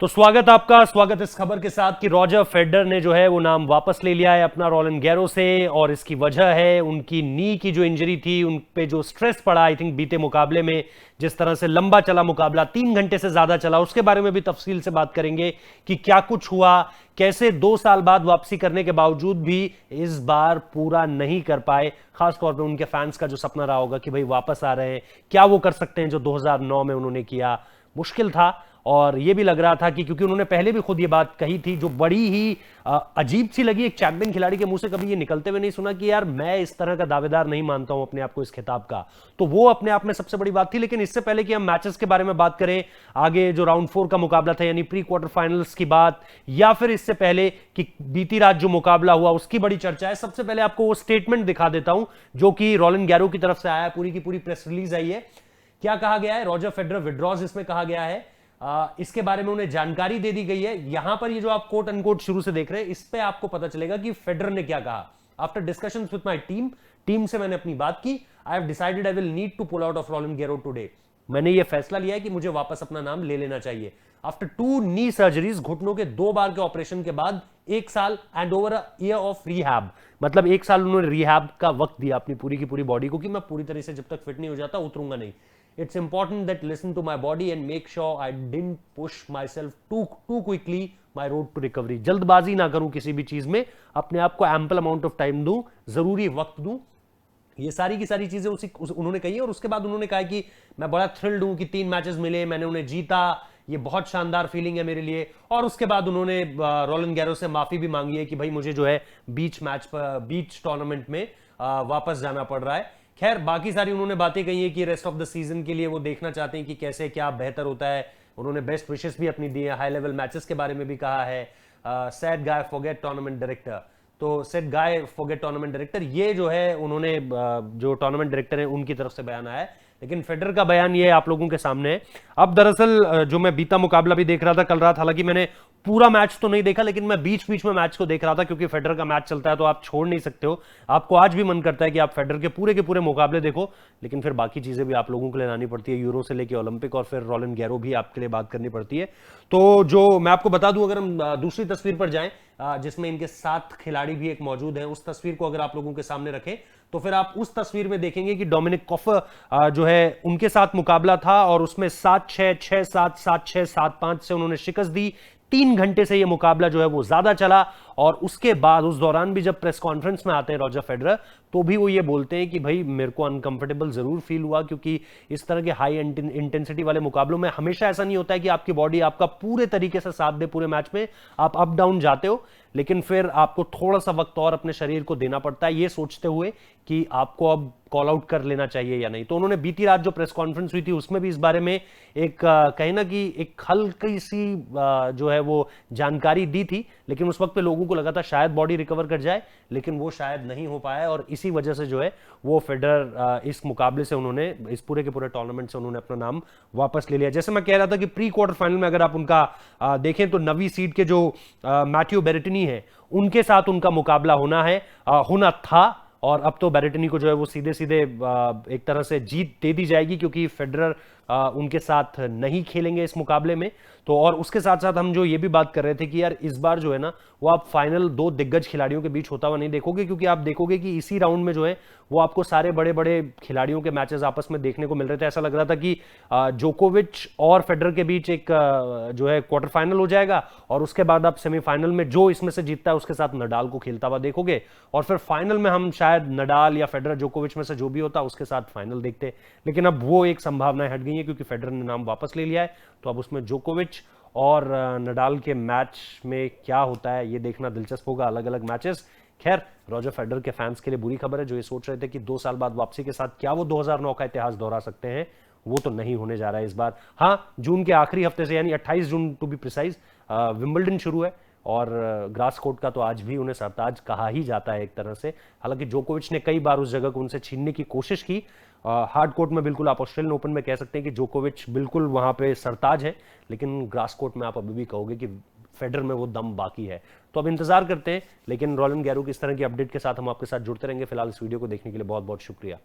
तो स्वागत इस खबर के साथ कि रॉजर फेडरर ने जो है वो नाम वापस ले लिया है अपना रोलन गैरो से। और इसकी वजह है उनकी नी की जो इंजरी थी, उन पे जो स्ट्रेस पड़ा आई थिंक बीते मुकाबले में। जिस तरह से लंबा चला मुकाबला, 3 घंटे से ज्यादा चला, उसके बारे में भी तफसील से बात करेंगे कि क्या कुछ हुआ, कैसे 2 साल बाद वापसी करने के बावजूद भी इस बार पूरा नहीं कर पाए। खासतौर पर उनके फैंस का जो सपना रहा होगा कि भाई वापस आ रहे हैं, क्या वो कर सकते हैं जो 2009 में उन्होंने किया। मुश्किल था। और ये भी लग रहा था कि क्योंकि उन्होंने पहले भी खुद ये बात कही थी जो बड़ी ही अजीब सी लगी, एक चैंपियन खिलाड़ी के मुंह से कभी ये निकलते हुए नहीं सुना कि यार मैं इस तरह का दावेदार नहीं मानता हूं अपने आप को इस खिताब का। तो वो अपने आप में सबसे बड़ी बात थी। लेकिन इससे पहले कि हम मैचेस के बारे में बात करें, आगे जो राउंड 4 का मुकाबला था यानी प्री क्वार्टर फाइनल्स की बात, या फिर इससे पहले कि बीती रात जो मुकाबला हुआ उसकी बड़ी चर्चा है, सबसे पहले आपको वो स्टेटमेंट दिखा देता हूं जो कि रोलन गैरो की तरफ से आया। पूरी की पूरी प्रेस रिलीज आई है। क्या कहा गया है? रॉजर फेडरर विड्रॉज इसमें कहा गया है। इसके बारे में उन्हें जानकारी दे दी गई है। यहां पर ये जो आप कोट अनकोट शुरू से देख रहे हैं, इस पे आपको पता चलेगा कि फेडरर ने क्या कहा। After discussions with my team से मैंने अपनी बात की। I have decided I will need to pull out of Roland Garros today. मैंने ये फैसला लिया है कि मुझे वापस अपना नाम ले लेना चाहिए। आफ्टर 2 नी सर्जरीज, घुटनों के 2 बार के ऑपरेशन के बाद 1 साल and over a year of rehab, मतलब 1 साल उन्होंने रिहैब का वक्त दिया अपनी पूरी की पूरी बॉडी को कि मैं पूरी तरह से जब तक फिट नहीं हो जाता उतरूंगा नहीं। It's important that listen to my body and make sure I didn't push myself too quickly my road to recovery। जल्दबाजी ना करूं किसी भी चीज में, अपने आप को एम्पल अमाउंट ऑफ टाइम दूं, जरूरी वक्त दूं। ये सारी की सारी चीजें उन्होंने कही है। और उसके बाद उन्होंने कहा कि मैं बड़ा थ्रिल्ड हूं कि 3 मैचेस मिले, मैंने उन्हें जीता, ये बहुत शानदार फीलिंग है मेरे लिए। और उसके बाद उन्होंने रोलन गैरो से माफी भी मांगी है कि भाई मुझे जो है बीच टूर्नामेंट में वापस जाना पड़ रहा है। खैर बाकी सारी उन्होंने बातें कही है कि रेस्ट ऑफ द सीजन के लिए वो देखना चाहते हैं कि कैसे क्या बेहतर होता है। उन्होंने बेस्ट विशेस भी अपनी दी है। हाई लेवल मैचेस के बारे में भी कहा है। सैड गाय फॉरगेट टूर्नामेंट डायरेक्टर, तो सेट गाय फॉरगेट टूर्नामेंट डायरेक्टर, ये जो है उन्होंने जो टूर्नामेंट डायरेक्टर है उनकी तरफ से बयान आया है। लेकिन फेडरर का बयान ये आप लोगों के सामने है। अब दरअसल जो मैं बीता मुकाबला भी देख रहा था कल रात, हालांकि मैंने पूरा मैच तो नहीं देखा लेकिन मैं बीच बीच में मैच को देख रहा था क्योंकि फेडरर का मैच चलता है तो आप छोड़ नहीं सकते हो। आपको आज भी मन करता है कि आप फेडरर के पूरे मुकाबले देखो, लेकिन फिर बाकी चीजें भी आप लोगों के लिए लानी पड़ती है, यूरो से लेके ओलंपिक, और फिर रोलन गैरो भी आपके लिए बात करनी पड़ती है। तो जो मैं आपको बता दूं, अगर हम दूसरी तस्वीर पर जाएं जिसमें इनके 7 खिलाड़ी भी एक मौजूद हैं, उस तस्वीर को अगर आप लोगों के सामने रखें तो फिर आप उस तस्वीर में देखेंगे कि डोमिनिक कॉफर जो है उनके साथ मुकाबला था और उसमें 7-6, 6-7, 7-6, 7-5 से उन्होंने शिकस्त दी। 3 घंटे से यह मुकाबला जो है वो ज्यादा चला। और उसके बाद उस दौरान भी जब प्रेस कॉन्फ्रेंस में आते हैं रॉजर फेडरर, तो भी वो ये बोलते हैं कि भाई मेरे को अनकंफर्टेबल जरूर फील हुआ क्योंकि इस तरह के हाई इंटेंसिटी वाले मुकाबलों में हमेशा ऐसा नहीं होता है कि आपकी बॉडी आपका पूरे तरीके से साथ दे पूरे मैच में। आप अप डाउन जाते हो, लेकिन फिर आपको थोड़ा सा वक्त और अपने शरीर को देना पड़ता है ये सोचते हुए कि आपको अब कॉल आउट कर लेना चाहिए या नहीं। तो उन्होंने बीती रात जो प्रेस कॉन्फ्रेंस हुई थी उसमें भी इस बारे में एक कहीं ना कि एक हल्की सी जो है वो जानकारी दी थी। लेकिन उस वक्त पे लोगों को लगा था शायद बॉडी रिकवर कर जाए, लेकिन वो शायद नहीं हो पाया और इसी वजह से जो है वो फेडरर इस मुकाबले से उन्होंने, इस पूरे के पूरे टूर्नामेंट से उन्होंने अपना नाम वापस ले लिया। जैसे मैं कह रहा था कि प्री क्वार्टर फाइनल में अगर आप उनका देखें तो 9वीं सीड के जो मैथ्यू बेरेटिनी है उनके साथ उनका मुकाबला होना था। और अब तो बेरेटिनी को जो है वो सीधे सीधे एक तरह से जीत दे दी जाएगी क्योंकि फेडरर उनके साथ नहीं खेलेंगे इस मुकाबले में। तो और उसके साथ साथ हम जो ये भी बात कर रहे थे कि यार इस बार जो है ना वो आप फाइनल 2 दिग्गज खिलाड़ियों के बीच होता हुआ नहीं देखोगे, क्योंकि आप देखोगे कि इसी राउंड में जो है वो आपको सारे बड़े बड़े खिलाड़ियों के मैचेस आपस में देखने को मिल रहे थे। ऐसा लग रहा था कि जोकोविच और फेडरर के बीच एक जो है क्वार्टर फाइनल हो जाएगा और उसके बाद आप सेमीफाइनल में जो इसमें से जीतता है उसके साथ नडाल को खेलता हुआ देखोगे, और फिर फाइनल में हम शायद नडाल या फेडरर जोकोविच में से जो भी होता उसके साथ फाइनल देखते। लेकिन अब वो एक संभावना हट गई है क्योंकि फेडरर ने नाम वापस ले लिया है। तो अब उसमें जोकोविच और नडाल के मैच में क्या होता है ये देखना दिलचस्प होगा, अलग अलग मैचेस। खैर रॉजर फेडरर के फैंस के लिए बुरी खबर है जो ये सोच रहे थे कि 2 साल बाद वापसी के साथ क्या वो 2009 का इतिहास दोहरा सकते हैं, वो तो नहीं होने जा रहा है इस बार। हाँ, जून के आखिरी हफ्ते से यानी 28 जून टू बी प्रिसाइज विंबलडन शुरू है और ग्रास कोर्ट का तो आज भी उन्हें सरताज कहा ही जाता है एक तरह से। हालांकि जोकोविच ने कई बार उस जगह को उनसे छीनने की कोशिश की। हार्ड कोर्ट में बिल्कुल आप ऑस्ट्रेलियन ओपन में कह सकते हैं कि जोकोविच बिल्कुल वहां पे सरताज है, लेकिन ग्रास कोर्ट में आप अभी भी कहोगे कि फेडरर में वो दम बाकी है। तो अब इंतजार करते हैं। लेकिन रोलन गैरो की इस तरह की अपडेट के साथ हम आपके साथ जुड़ते रहेंगे। फिलहाल इस वीडियो को देखने के लिए बहुत बहुत शुक्रिया।